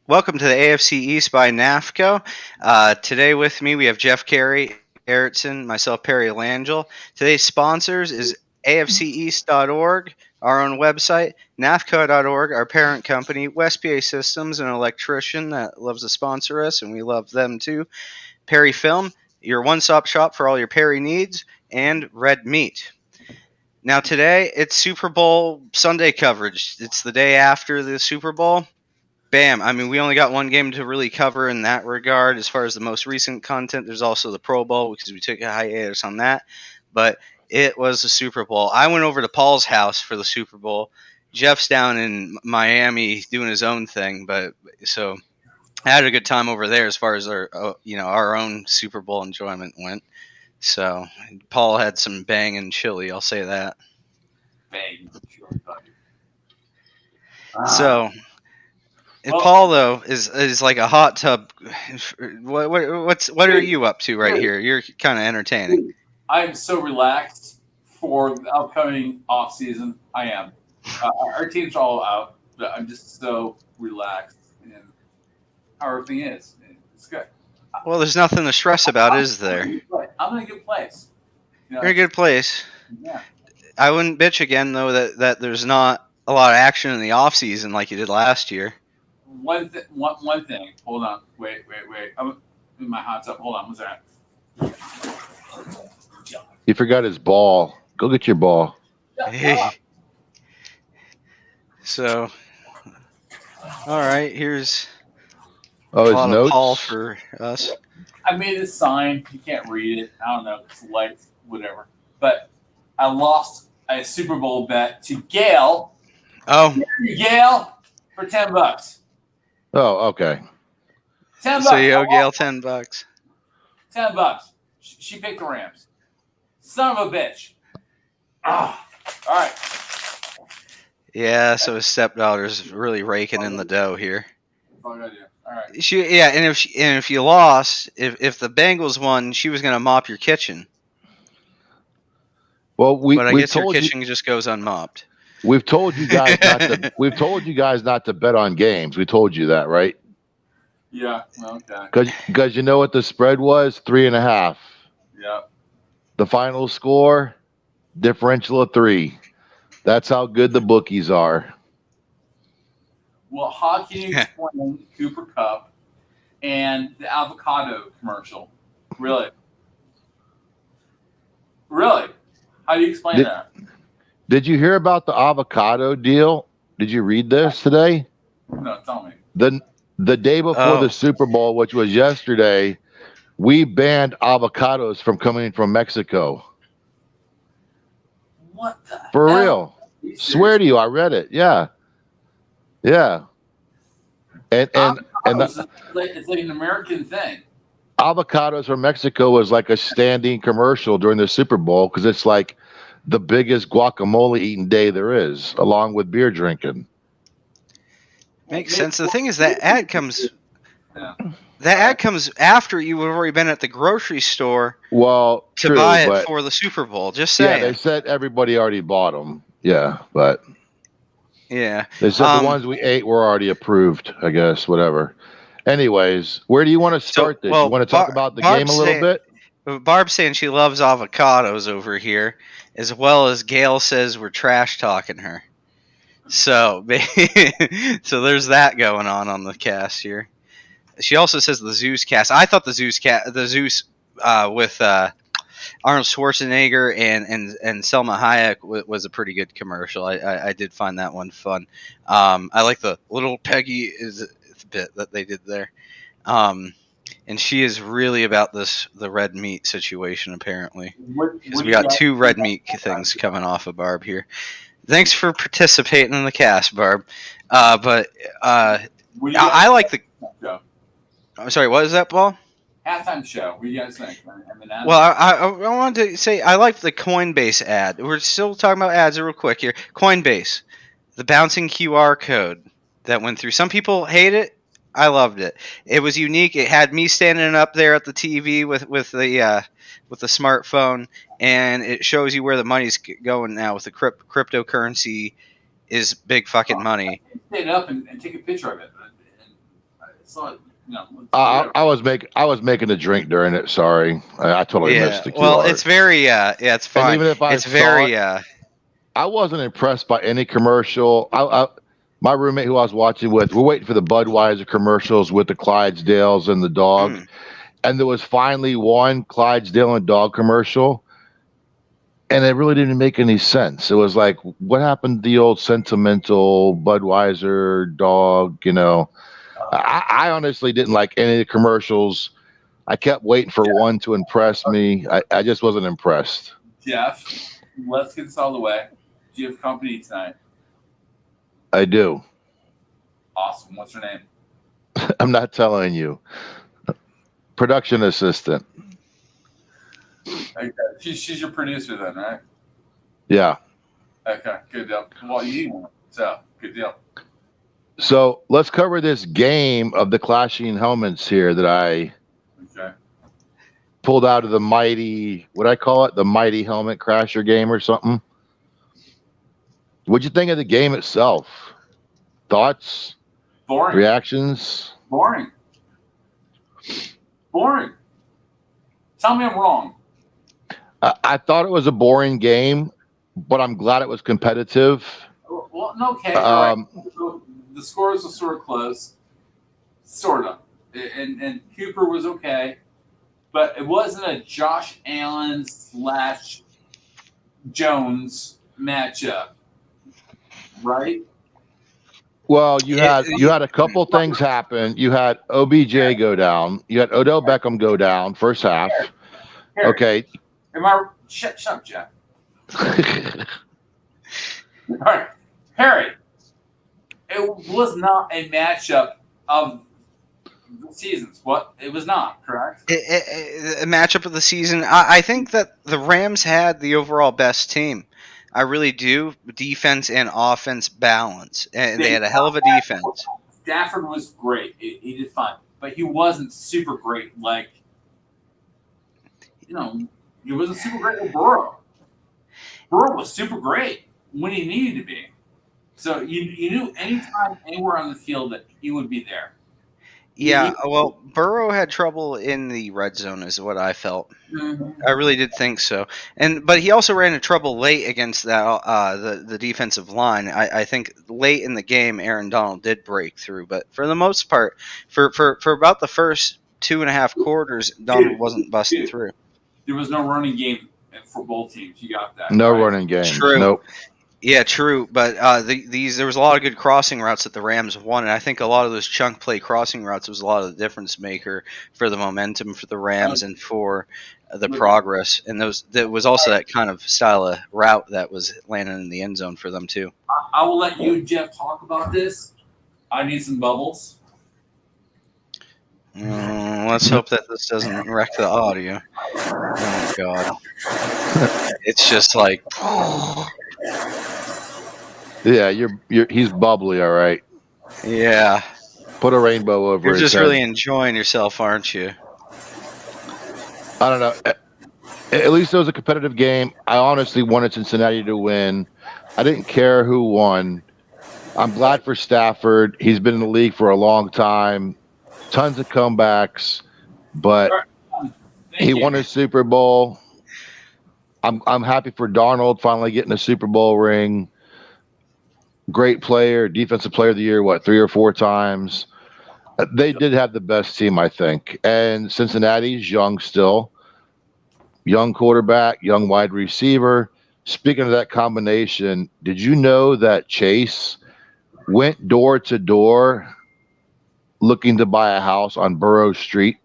Welcome to the AFC East by NAFCo. Today with me we have Jeff Carey, Garretson, myself, Perry Langill. Today's sponsors is AFCEast.org, our own website, NAFCo.org, our parent company, West PA Systems, an electrician that loves to sponsor us, and we love them too. Perry Film, your one-stop shop for all your Perry needs, and Red Meat. Now today it's Super Bowl Sunday coverage. It's the day after the Super Bowl. Bam. I mean, we only got one game to really cover in that regard as far as the most recent content. There's also the Pro Bowl because we took a hiatus on that. But it was the Super Bowl. I went over to Paul's house for the Super Bowl. Jeff's down in Miami doing his own thing, but so I had a good time over there as far as our own Super Bowl enjoyment went. So Paul had some banging chili, I'll say that. Bang. So and Paul though is like a hot tub. What are you up to right here? You're kind of entertaining. I'm so relaxed for the upcoming offseason. I am. Our team's all out, but I'm just so relaxed and how everything is. It's good. Well, there's nothing to stress about, is there? I'm in a good place. You're in a good place. Yeah. I wouldn't bitch again though that there's not a lot of action in the off season like you did last year. One thing. Hold on. Wait. I'm in my hot tub. Hold on. What's that? He forgot his ball. Go get your ball. Hey. So, all right. Here's his notes. Paul for us. I made a sign. You can't read it. I don't know. It's light, whatever. But I lost a Super Bowl bet to Gail. Oh, Gail for $10. Oh, okay. $10. So you owe Gail $10. $10. She picked the Rams. Son of a bitch. All right. Yeah, so his stepdaughter's really raking in the dough here. That's all I gotta do. All right. If you lost, if the Bengals won, she was gonna mop your kitchen. Well, but I guess your kitchen just goes unmopped. We've told you guys not to. We've told you guys not to bet on games. We told you that, right? Yeah. Okay. Because you know what the spread was? 3.5. Yeah. The final score, differential of 3. That's how good the bookies are. Well, how can you explain Cooper Cup and the avocado commercial? Really? How do you explain that? Did you hear about the avocado deal? Did you read this today? No, tell me. The day before the Super Bowl, which was yesterday, we banned avocados from coming from Mexico. What the For hell? real. Swear to you, I read it. Yeah. And it's like an American thing. Avocados from Mexico was like a standing commercial during the Super Bowl because it's like the biggest guacamole eating day there is, along with beer drinking. Makes sense. The thing is that ad comes after you have already been at the grocery store to buy it for the Super Bowl. Just saying. Yeah, they said everybody already bought them. Yeah, but yeah, they said the ones we ate were already approved. I guess whatever. Anyways, where do you want to start this? You want to talk about the game a little bit? Barb's saying she loves avocados over here, as well as Gail says we're trash talking her. So, so there's that going on the cast here. She also says the Zeus cast. I thought the Zeus with Arnold Schwarzenegger and Selma Hayek was a pretty good commercial. I did find that one fun. I like the little Peggy is bit that they did there. And she is really about the red meat situation apparently. Because we got 2 red meat things coming off of Barb here. Thanks for participating in the cast, Barb. But I like the. I'm sorry. What is that, Paul? Halftime show. What do you guys think? Well, I wanted to say I like the Coinbase ad. We're still talking about ads real quick here. Coinbase, the bouncing QR code that went through. Some people hate it. I loved it. It was unique. It had me standing up there at the TV with the smartphone, and it shows you where the money's going now with the cryptocurrency is big fucking money. Stand up and take a picture of it. So I was making a drink during it. Sorry, I totally missed the Well, QR. it's very yeah, it's And fine. even if I It's saw very it, I wasn't impressed by any commercial. My roommate who I was watching with, we're waiting for the Budweiser commercials with the Clydesdales and the dog, and there was finally one Clydesdale and dog commercial, and it really didn't make any sense. It was like, what happened to the old sentimental Budweiser dog? I honestly didn't like any of the commercials. I kept waiting for one to impress me. I just wasn't impressed. Jeff, let's get this all the way. Do you have company tonight? I do. Awesome. What's her name? I'm not telling you. Production assistant. Okay. She's your producer then, right? Yeah. Okay, good deal. Well, you need one, so good deal. So let's cover this game of the clashing helmets here that I pulled out of the mighty, what I call it, the mighty helmet crasher game or something. What'd you think of the game itself? Thoughts? Boring. Reactions? Boring. Tell me I'm wrong. I thought it was a boring game, but I'm glad it was competitive. Well, okay. All right. The scores were sort of close. Sort of. And Cooper was okay. But it wasn't a Josh Allen / Jones matchup. Right? Well, you had a couple things happen. You had OBJ go down. You had Odell Beckham go down first half. Harry, Okay. Shut up, Jeff. All right. Harry, it was not a matchup of the seasons. What? It was not, correct? a matchup of the season. I think that the Rams had the overall best team. I really do. Defense and offense balance. And they had a hell of a defense. Stafford was great. He did fine. But he wasn't super great like, he wasn't super great with Burrow. Burrow was super great when he needed to be. So you knew anytime, anywhere on the field that he would be there. Yeah, well, Burrow had trouble in the red zone, is what I felt. Mm-hmm. I really did think so, but he also ran into trouble late against that the defensive line. I think late in the game, Aaron Donald did break through, but for the most part, for about the first 2.5 quarters, Donald wasn't busting through. There was no running game for both teams. You got that? No right? running game. True. Nope. Yeah, true, but there was a lot of good crossing routes that the Rams won, and I think a lot of those chunk play crossing routes was a lot of the difference maker for the momentum for the Rams and for the progress. And there was also that kind of style of route that was landing in the end zone for them too. I will let you, Jeff, talk about this. I need some bubbles. Let's hope that this doesn't wreck the audio. Oh God, it's just like. Yeah, he's bubbly, all right. Yeah. Put a rainbow over his head. You're just really enjoying yourself, aren't you? I don't know. At least it was a competitive game. I honestly wanted Cincinnati to win. I didn't care who won. I'm glad for Stafford. He's been in the league for a long time. Tons of comebacks, but he won a Super Bowl. I'm happy for Darnold finally getting a Super Bowl ring. Great player, defensive player of the year, 3 or 4 times. They did have the best team, I think. And Cincinnati's young still. Young quarterback, young wide receiver. Speaking of that combination, did you know that Chase went door to door looking to buy a house on Burrow Street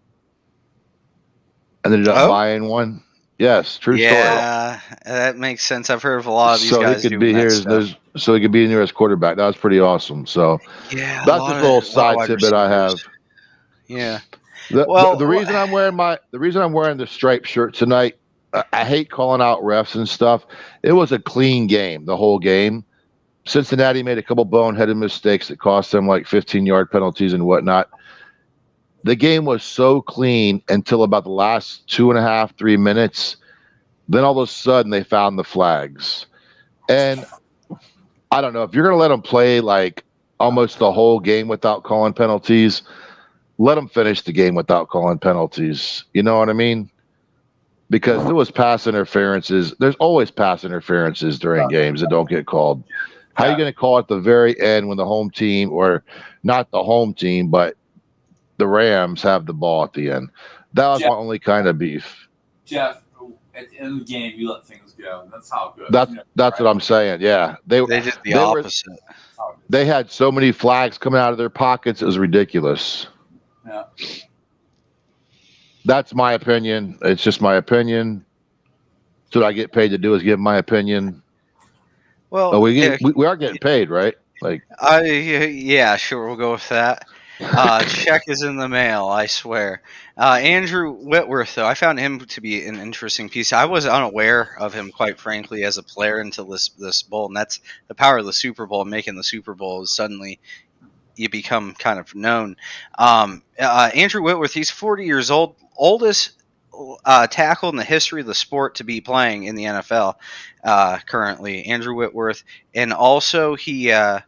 and ended up buying one? Yes, true story. Yeah, that makes sense. I've heard of a lot of these guys he could doing be that here. stuff. So he could be near his quarterback. That was pretty awesome. So yeah, that's just a little side tidbit I have. Yeah. The reason I'm wearing the striped shirt tonight, I hate calling out refs and stuff. It was a clean game, the whole game. Cincinnati made a couple boneheaded mistakes that cost them like 15-yard penalties and whatnot. The game was so clean until about the last 2.5, 3 minutes. Then all of a sudden they found the flags. And I don't know, if you're going to let them play like almost the whole game without calling penalties, let them finish the game without calling penalties. You know what I mean? Because there was pass interferences. There's always pass interferences during games that don't get called. How are you going to call at the very end when the home team, or not the home team, but the Rams have the ball at the end? That was my only kind of beef. Jeff, at the end of the game, you let things go. That's how it goes. That's what I'm saying. Yeah, they did the opposite. They had so many flags coming out of their pockets. It was ridiculous. Yeah. That's my opinion. It's just my opinion. So what I get paid to do is give my opinion. Well, we are getting paid, right? Like, yeah, sure, we'll go with that. Check is in the mail, I swear. Andrew Whitworth, though, I found him to be an interesting piece. I was unaware of him, quite frankly, as a player until this bowl, and that's the power of the Super Bowl. Making the Super Bowl is suddenly you become kind of known. Andrew Whitworth, he's 40 years old, oldest tackle in the history of the sport to be playing in the NFL currently. Andrew Whitworth, and also he had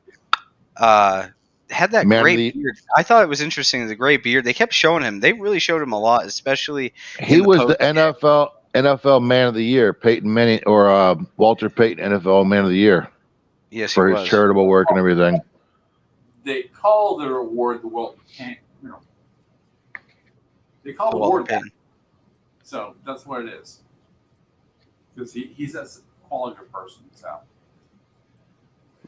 that great beard. I thought it was interesting, the great beard. They kept showing him. They really showed him a lot, especially he was the NFL Man of the Year, Peyton Manning or Walter Payton NFL Man of the Year. Yes, for his charitable work and everything. They call their award the Walter Payton. They call the award that. So that's what it is. Because he's a quality person. So.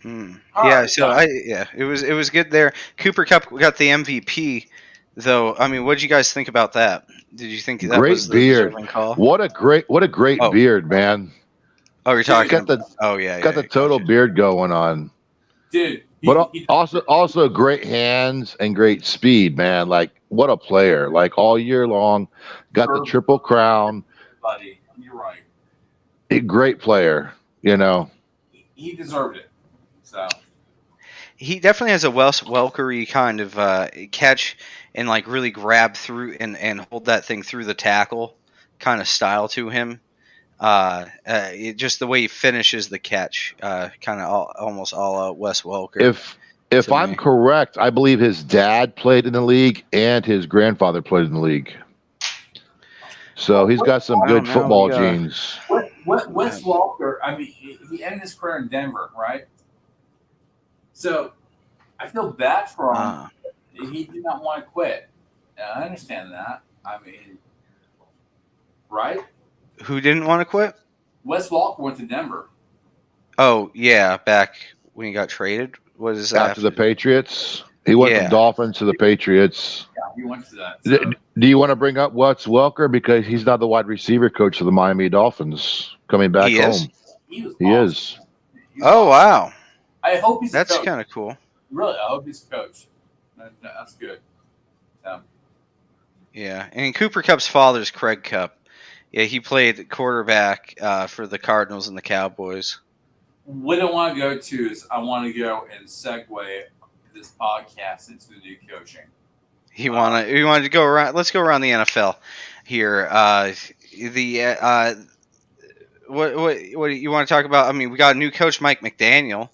It was good there. Cooper Kupp got the MVP, though. I mean, what did you guys think about that? Did you think that was the deserving call? What a great beard, man. Oh, you're talking. Got the total beard going on, dude. But also great hands and great speed, man. Like, what a player! Like, all year long, got the Triple Crown. Buddy, you're right. A great player, you know. He deserved it. So he definitely has a Wes Welkery kind of catch and like really grab through and hold that thing through the tackle kind of style to him. Just the way he finishes the catch, kind of almost all Wes Welker. If I'm correct, I believe his dad played in the league and his grandfather played in the league. So he's got some good football genes. Wes Welker, I mean, he ended his career in Denver, right? So I feel bad for him. He did not want to quit. I understand that. I mean, right? Who didn't want to quit? Wes Welker went to Denver. Oh, yeah, back when he got traded. What is that? After the Patriots? He went from Dolphins to the Patriots. Yeah, he went to that. So. Do you want to bring up Wes Welker? Because he's now the wide receiver coach of the Miami Dolphins coming back home. He is. Oh, wow. I hope he's That's kind of cool. Really, I hope he's a coach. That's good. Yeah, and Cooper Kupp's father's Craig Kupp. Yeah, he played quarterback for the Cardinals and the Cowboys. What I want to go to is I want to go and segue this podcast into the new coaching. We wanted to go around. Let's go around the NFL here. What you want to talk about? I mean, we got a new coach, Mike McDaniel.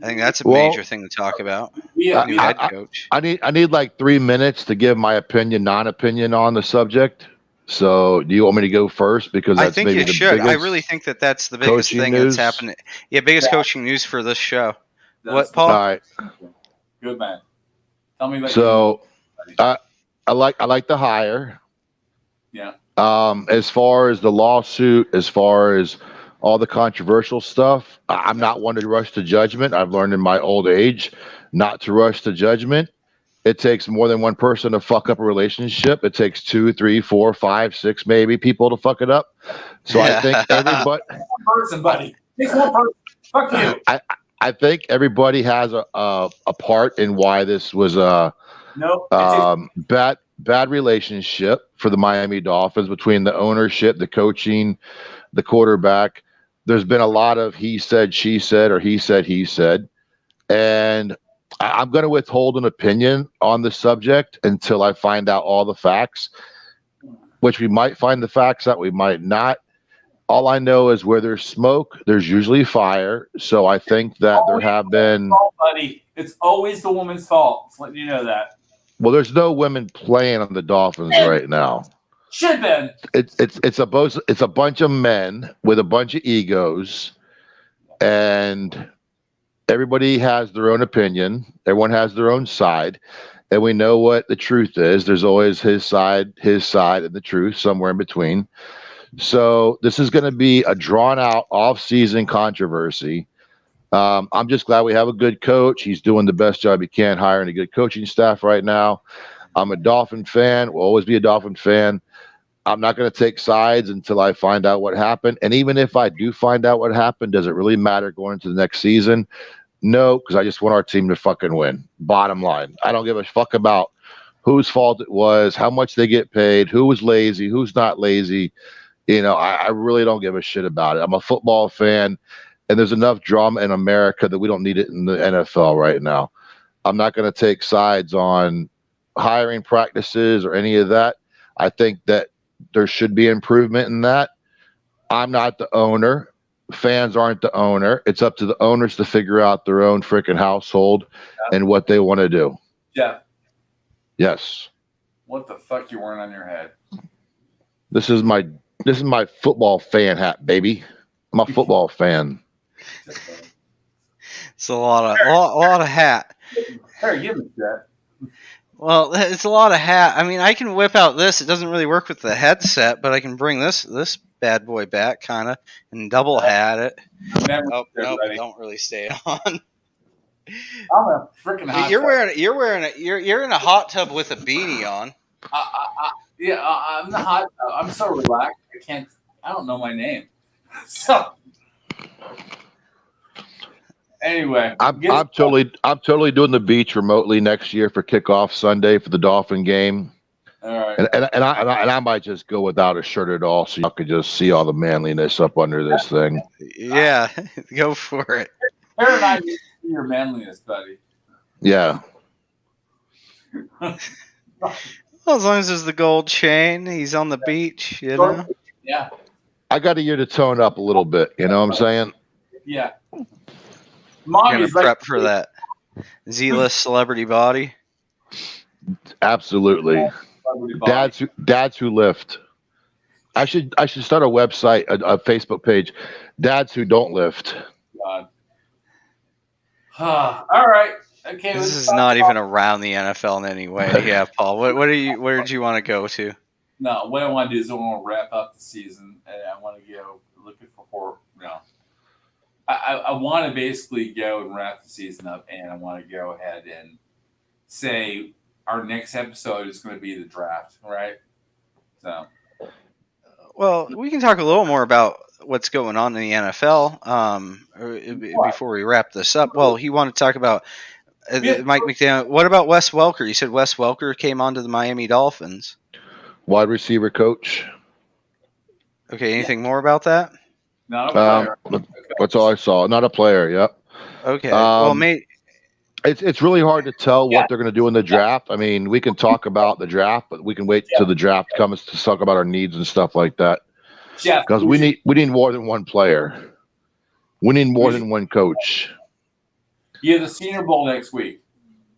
I think that's a major thing to talk about. Yeah, new head coach. I need like 3 minutes to give my non-opinion on the subject. So, do you want me to go first? Because that's I think maybe you the should. biggest I really think that's the biggest thing that's happening. Yeah, biggest coaching news for this show. What, Paul? All right. Good man. Tell me about. So, I like the hire. Yeah. As far as the lawsuit, as far as all the controversial stuff, I'm not one to rush to judgment. I've learned in my old age not to rush to judgment. It takes more than one person to fuck up a relationship. It takes 2, 3, 4, 5, 6, maybe people to fuck it up. So I think everybody. One person, buddy. It's one person. Fuck you. I think everybody has a part in why this was a bad relationship for the Miami Dolphins between the ownership, the coaching, the quarterback. There's been a lot of he said, she said, or he said, and I'm going to withhold an opinion on the subject until I find out all the facts, which we might find the facts out, we might not. All I know is where there's smoke, there's usually fire. So I think that there have been. Buddy, it's always the woman's fault. Just letting you know that. Well, there's no women playing on the Dolphins right now. Should been. It's a bunch of men with a bunch of egos, and everybody has their own opinion. Everyone has their own side, and we know what the truth is. There's always his side, and the truth somewhere in between. So this is going to be a drawn-out off-season controversy. I'm just glad we have a good coach. He's doing the best job he can, hiring a good coaching staff right now. I'm a Dolphin fan. Will always be a Dolphin fan. I'm not going to take sides until I find out what happened. And even if I do find out what happened, does it really matter going into the next season? No, because I just want our team to fucking win. Bottom line. I don't give a fuck about whose fault it was, how much they get paid, who was lazy, who's not lazy. I really don't give a shit about it. I'm a football fan, and there's enough drama in America that we don't need it in the NFL right now. I'm not going to take sides on hiring practices or any of that. I think that there should be improvement in that. I'm not the owner. Fans aren't the owner. It's up to the owners to figure out their own freaking household and what they want to do. Yeah. Yes. What the fuck you wearing on your head? This is my football fan hat, baby. I'm a football fan. It's a lot of hat. Hey, give me that. Well, it's a lot of hat. I mean, I can whip out this. It doesn't really work with the headset, but I can bring this bad boy back, kind of, and double hat it. Nope, don't really stay on. I'm a freaking hot tub. You're in a hot tub with a beanie on. I'm the hot. I'm so relaxed. I don't know my name. So anyway, I'm totally doing the beach remotely next year for kickoff Sunday for the Dolphin game. All right. And I might just go without a shirt at all, so y'all could just see all the manliness up under this thing. Yeah, go for it. Aaron and I need to see your manliness, buddy. Yeah. Well, as long as there's the gold chain, he's on the beach, Yeah. I got a year to tone up a little bit. You know what I'm saying? Yeah. Mommy's gonna prep for that Z-list celebrity body. Absolutely. Dads who lift. I should start a website, a Facebook page. Dads who don't lift. God. All right. Okay. This is not even around the NFL in any way. Yeah, Paul. Where did you want to go to? No, what I want to do is I want to wrap up the season, and I want to go looking for I want to basically go and wrap the season up, and I want to go ahead and say our next episode is going to be the draft, right? So, well, we can talk a little more about what's going on in the NFL before we wrap this up. Well, he wanted to talk about Mike McDaniel. What about Wes Welker? You said Wes Welker came onto the Miami Dolphins. Wide receiver coach. Okay, anything more about that? Not a player. That's all I saw. Not a player. Yep. Okay. Well, mate. It's really hard to tell what they're going to do in the draft. I mean, we can talk about the draft, but we can wait till the draft comes to talk about our needs and stuff like that. Because we need more than one player. We need more than one coach. You have the Senior Bowl next week.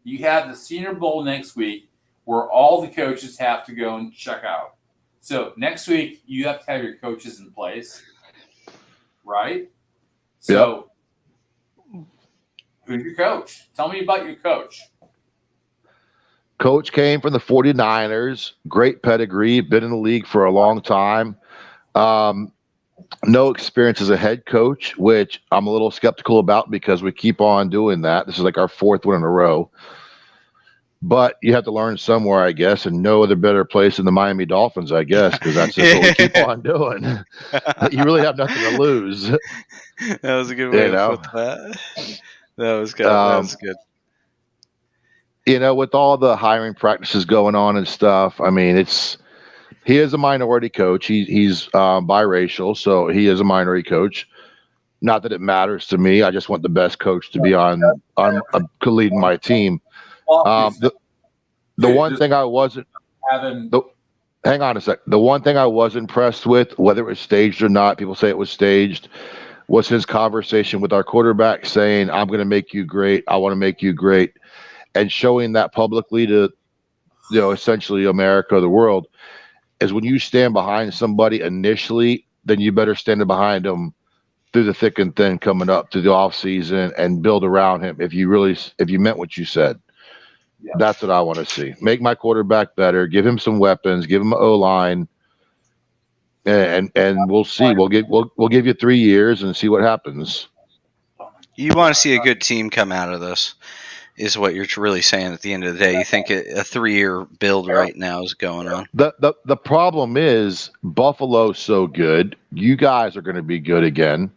You have the Senior Bowl next week where all the coaches have to go and check out. So next week you have to have your coaches in place, right? So. Yep. Who's your coach? Tell me about your coach. Coach came from the 49ers. Great pedigree. Been in the league for a long time. No experience as a head coach, which I'm a little skeptical about because we keep on doing that. This is like our fourth one in a row. But you have to learn somewhere, I guess, and no other better place than the Miami Dolphins, I guess, because that's just what we keep on doing. You really have nothing to lose. That was a good way to put that. That was good. That was good. With all the hiring practices going on and stuff, I mean, he is a minority coach. He's biracial, so he is a minority coach. Not that it matters to me. I just want the best coach to be on leading my team. The one thing I wasn't hang on a sec. The one thing I was impressed with, whether it was staged or not, people say it was staged, was his conversation with our quarterback saying, I'm going to make you great. I want to make you great. And showing that publicly to essentially America, the world, is when you stand behind somebody initially, then you better stand behind them through the thick and thin coming up to the off season and build around him. If you meant what you said, Yeah. that's what I want to see. Make my quarterback better. Give him some weapons. Give him an O line, and we'll see. We'll give you 3 years and see what happens. You want to see a good team come out of this, is what you're really saying at the end of the day. You think a 3-year build right now is going on. The problem is Buffalo's so good. You guys are going to be good again.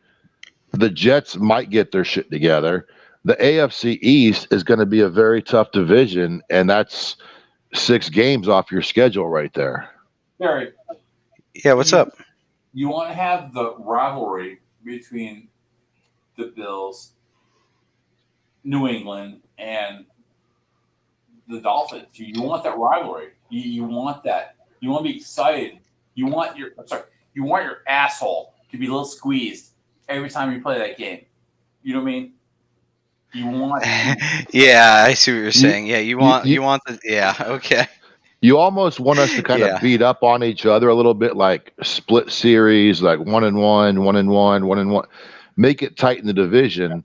The Jets might get their shit together. The AFC East is going to be a very tough division, and that's 6 games off your schedule right there. Barry. Yeah, what's up? You want to have the rivalry between the Bills, New England, and the Dolphins. You want that rivalry. You want that. You want to be excited. You want your asshole to be a little squeezed every time you play that game. You know what I mean? You want. Yeah, I see what you're saying. Yeah, you want the. Yeah, okay. You almost want us to kind of beat up on each other a little bit, like split series, like 1-1, 1-1, 1-1. Make it tight in the division,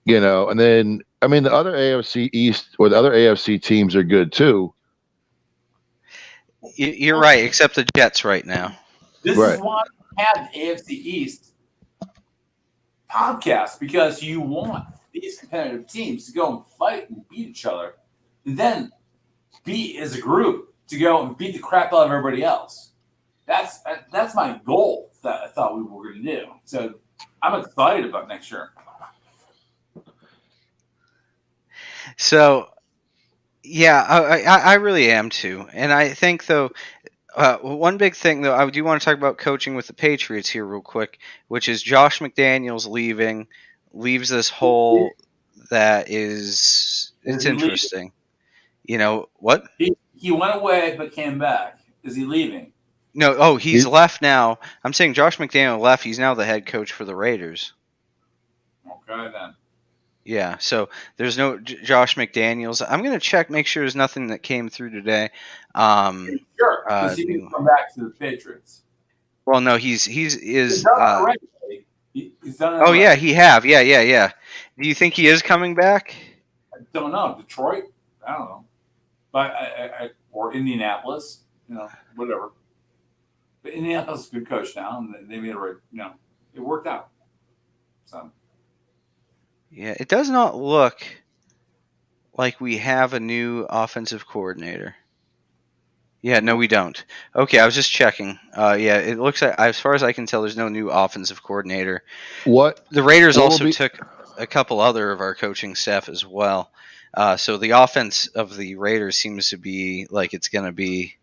and then the other AFC East or the other AFC teams are good too. You're right, except the Jets right now. This is why we have the AFC East podcast, because you want these competitive teams to go and fight and beat each other, and then beat as a group to go and beat the crap out of everybody else. That's my goal that I thought we were going to do. So I'm excited about next year. So, yeah, I really am too. And I think, though, one big thing, though, I do want to talk about coaching with the Patriots here real quick, which is Josh McDaniels leaves this hole that it's interesting. What? He went away but came back. Is he leaving? No, he's left now. I'm saying Josh McDaniel left. He's now the head coach for the Raiders. Okay, then. Yeah, so there's no Josh McDaniels. I'm going to check, make sure there's nothing that came through today. Sure, because he can come back to the Patriots. Well, no, he's done it already. He's done it already. Yeah, he have. Yeah. Do you think he is coming back? I don't know. Detroit? I don't know. But or Indianapolis, whatever. But Indianapolis is a good coach now, and they made it right. It worked out. So. Yeah, it does not look like we have a new offensive coordinator. Yeah, no, we don't. Okay, I was just checking. Yeah, it looks like, as far as I can tell, there's no new offensive coordinator. The Raiders also took a couple other of our coaching staff as well. So the offense of the Raiders seems to be like it's going to be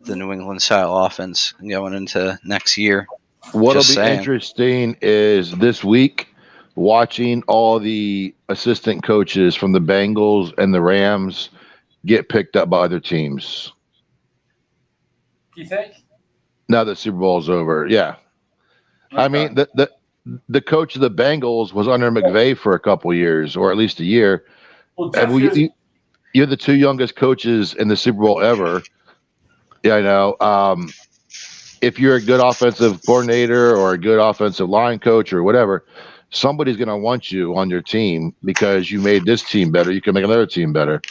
the New England style offense going into next year. What'll be interesting is this week watching all the assistant coaches from the Bengals and the Rams get picked up by other teams. You think? Now that Super Bowl's over, yeah. Okay. I mean, the coach of the Bengals was under McVay for a couple years, or at least a year. Well, and you're the 2 youngest coaches in the Super Bowl ever. Yeah, I know. If you're a good offensive coordinator or a good offensive line coach or whatever, somebody's going to want you on your team because you made this team better. You can make another team better.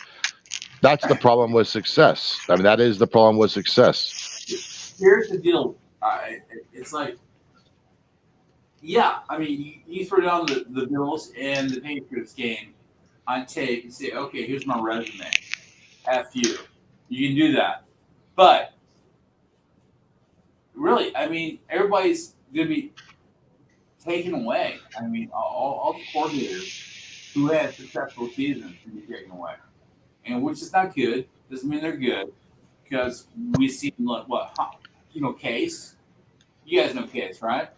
That's the problem with success. I mean, that is the problem with success. Here's the deal. It's like, yeah, I mean, you throw down the Bills and the Patriots game on tape and say, okay, here's my resume. F you. You can do that. But really, I mean, everybody's going to be taken away. I mean, all the coordinators who had successful seasons can be taken away. And which is not good. Doesn't mean they're good. Because we see, Case. You guys know Case, right?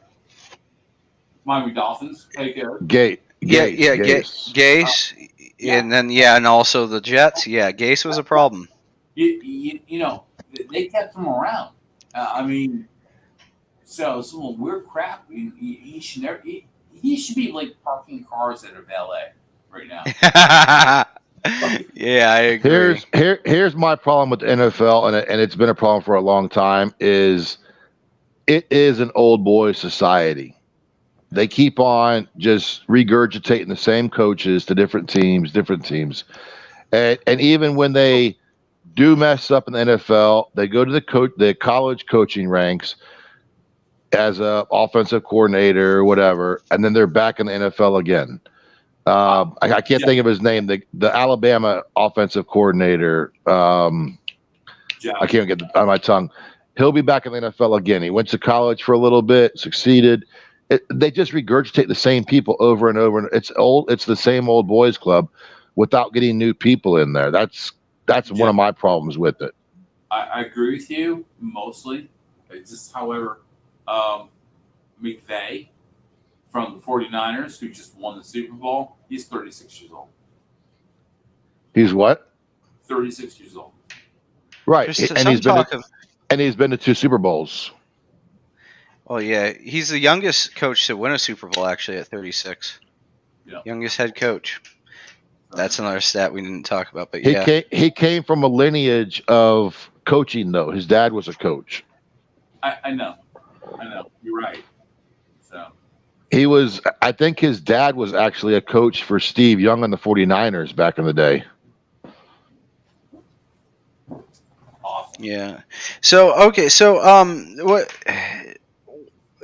Miami Dolphins. Gase. Gase. And then, and also the Jets. Yeah, Gase was a problem. They kept him around. I mean, so some weird crap. He should be like parking cars out of LA right now. Yeah, I agree. Here's my problem with the NFL, and it's been a problem for a long time. Is it is an old boy society. They keep on just regurgitating the same coaches to different teams, and even when they do mess up in the NFL, they go to the college coaching ranks as a offensive coordinator or whatever, and then they're back in the NFL again. I can't think of his name. The Alabama offensive coordinator. I can't get it on my tongue. He'll be back in the NFL again. He went to college for a little bit, succeeded. They just regurgitate the same people over and over. And it's old. It's the same old boys club, without getting new people in there. That's one of my problems with it. I agree with you mostly. It's just, however, McVay from the 49ers, who just won the Super Bowl, he's 36 years old. He's what? 36 years old. Right, and he's been to 2 Super Bowls. Well, yeah, he's the youngest coach to win a Super Bowl, actually, at 36. Yeah. Youngest head coach. That's another stat we didn't talk about, but yeah. He came from a lineage of coaching, though. His dad was a coach. I know. You're right. So he was. I think his dad was actually a coach for Steve Young and the 49ers back in the day. Awesome. Yeah. So okay. So what?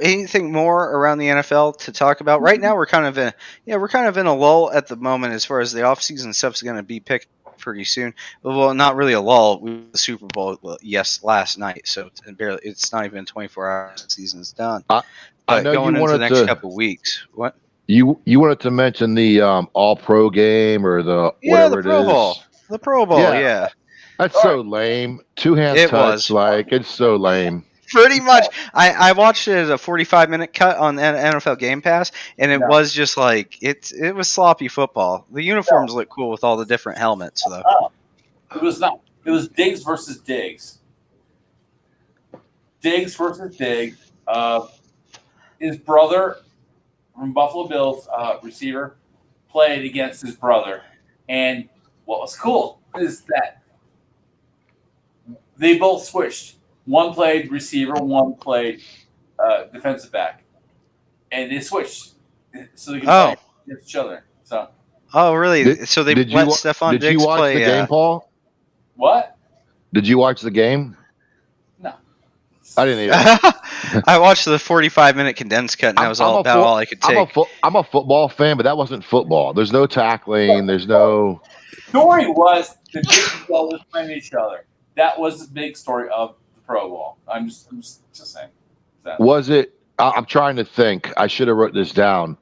Anything more around the NFL to talk about? Right now, we're kind of in a lull at the moment as far as the offseason stuff's going to be picked pretty soon. Well, not really a lull. We won the Super Bowl, last night, so it's not even 24 hours. The season's done. I know going you into wanted the next to, couple of weeks. What? You wanted to mention the All Pro game or the whatever the Pro Bowl. The Pro Bowl, yeah. That's so lame. 2-hand touch, it's so lame. Pretty much. I watched it as a 45-minute cut on NFL Game Pass, and it was just like it was sloppy football. The uniforms look cool with all the different helmets, though. It was not. It was Diggs versus Diggs. Diggs versus Diggs. His brother from Buffalo Bills, receiver, played against his brother, and what was cool is that they both switched. One played receiver, one played defensive back, and they switched so they could play against each other. So. Oh, really? So they let Stephon Diggs play. Did you watch the game, Paul? What? Did you watch the game? No. I didn't either. I watched the 45-minute condensed cut, and that was all I could take. I'm a football fan, but that wasn't football. There's no tackling. There's no. The story was the Diggs brothers playing each other. That was the big story of Pro Bowl. I'm just saying. Was it? I'm trying to think. I should have wrote this down.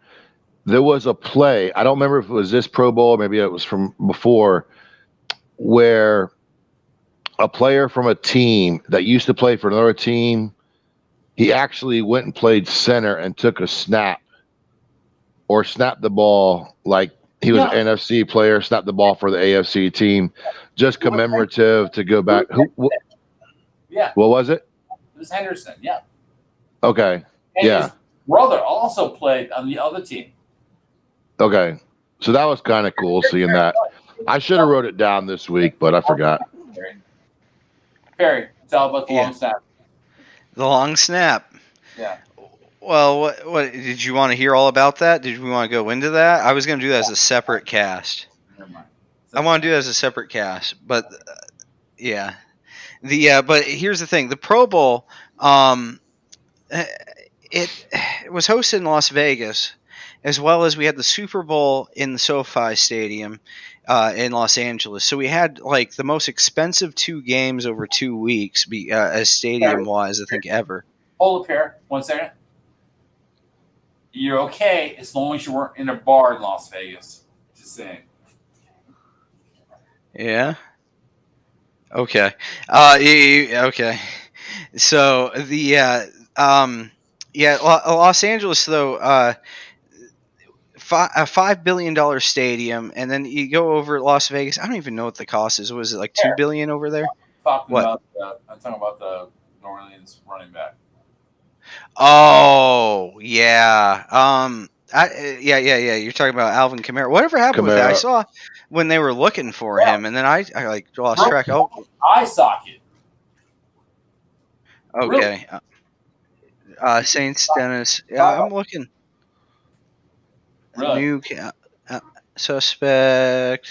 There was a play. I don't remember if it was this Pro Bowl. Maybe it was from before, where a player from a team that used to play for another team, he actually went and played center and took a snap, or snapped the ball like he was an NFC player, snapped the ball for the AFC team, just commemorative to go back. Yeah. What was it? It was Henderson, yeah. Okay. And his brother also played on the other team. Okay. So that was kind of cool seeing that. I should have wrote it down this week, but I forgot. Perry, it's all about the long snap. The long snap. Yeah. Well, what did you want to hear all about that? Did we want to go into that? I was going to do that as a separate cast. Never mind. I want to do it as a separate cast, but yeah. But here's the thing: the Pro Bowl, it was hosted in Las Vegas, as well as we had the Super Bowl in the SoFi Stadium in Los Angeles. So we had like the most expensive 2 games over 2 weeks, as stadium-wise, I think ever. Hold up here, 1 second. You're okay as long as you weren't in a bar in Las Vegas. Just saying. Yeah. Okay. Okay. So Los Angeles though, a $5 billion stadium, and then you go over Las Vegas. I don't even know what the cost is. Was it like $2 billion over there? I'm talking about the New Orleans running back. Oh yeah. You're talking about Alvin Kamara. Whatever happened with that? I saw when they were looking for him, and then I like lost track. Oh, eye socket. okay. Saints Dennis. Yeah, I'm looking. Really? New suspect.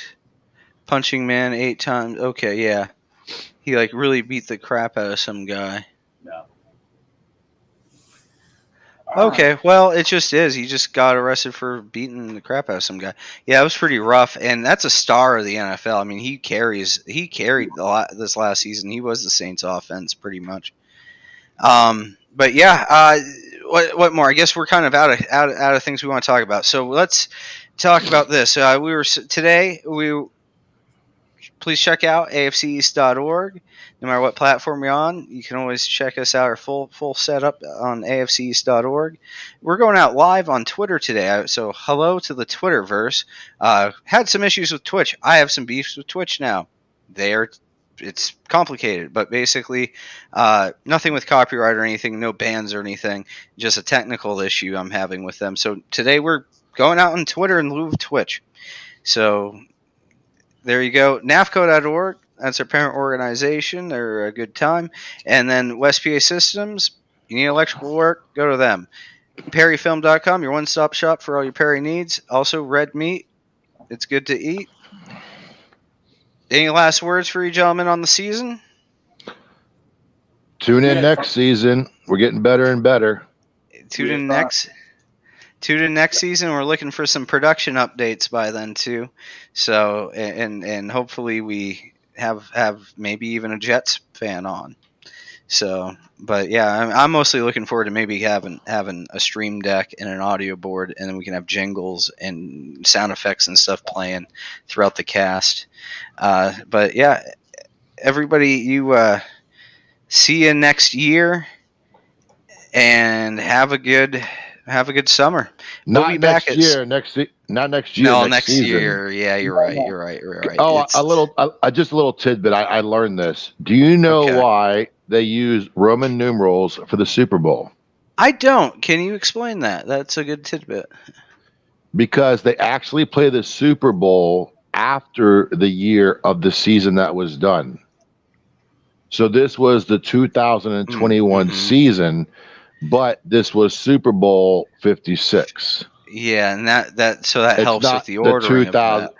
Punching man 8 times. Okay, yeah. He like really beat the crap out of some guy. No. Okay, well, it just is. He just got arrested for beating the crap out of some guy. Yeah, it was pretty rough, and that's a star of the NFL. I mean, he carried this last season. He was the Saints' offense pretty much. But yeah, what more? I guess we're kind of out of things we want to talk about. So let's talk about this. Please check out afceast.org. No matter what platform you're on, you can always check us out, our full setup on afceast.org. We're going out live on Twitter today, so hello to the Twitterverse. Had some issues with Twitch. I have some beefs with Twitch now. It's complicated, but basically nothing with copyright or anything, no bans or anything, just a technical issue I'm having with them. So today we're going out on Twitter in lieu of Twitch. So there you go. NAFCo.org. That's our parent organization. They're a good time. And then West PA Systems. You need electrical work, go to them. PerryFilm.com, your one-stop shop for all your Perry needs. Also, red meat. It's good to eat. Any last words for you gentlemen on the season? Tune in next season. We're getting better and better. Tune in next season. We're looking for some production updates by then too. So and hopefully we have maybe even a Jets fan on. So, but yeah, I'm mostly looking forward to maybe having a stream deck and an audio board, and then we can have jingles and sound effects and stuff playing throughout the cast. But yeah, everybody, you see you next year, and have a good summer. Not We'll be next back year. Not next year. No, next year. Yeah, you're right. Oh, just a little tidbit. I learned this. Do you know why they use Roman numerals for the Super Bowl? I don't. Can you explain that? That's a good tidbit. Because they actually play the Super Bowl after the year of the season that was done. So this was the 2021 season, but this was Super Bowl 56. Yeah, and that helps with the ordering of that.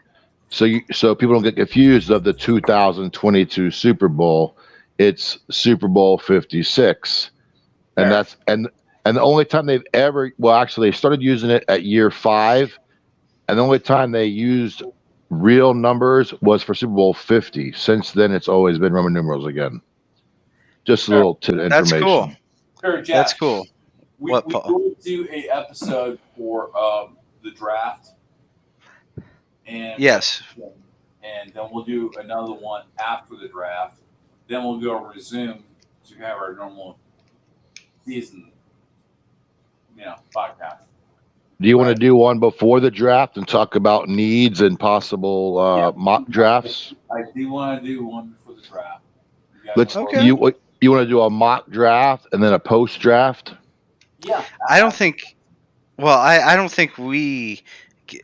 So people don't get confused of the 2022 Super Bowl. It's Super Bowl 56, and that's and the only time they've ever they started using it at year 5, and the only time they used real numbers was for Super Bowl 50. Since then, it's always been Roman numerals again. Just a little information. That's cool. Sure, Jeff, that's cool. We will do a episode for the draft. And yes. And then we'll do another one after the draft. Then we'll go resume to have our normal season, podcast. Do you want to do one before the draft and talk about needs and possible mock drafts? I do want to do one before the draft. You want to do a mock draft and then a post draft? Yeah. I don't think we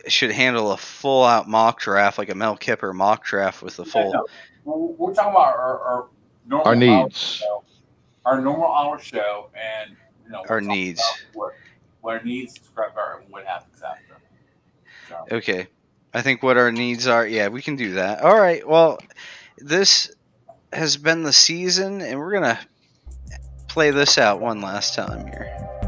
should handle a full out mock draft like a Mel Kiper mock draft with the full. No. We're talking about our normal our needs, our normal hour show, and our needs. What our needs describe and what happens after. So. Okay, I think what our needs are. Yeah, we can do that. All right. Well, this has been the season, and we're gonna play this out one last time here.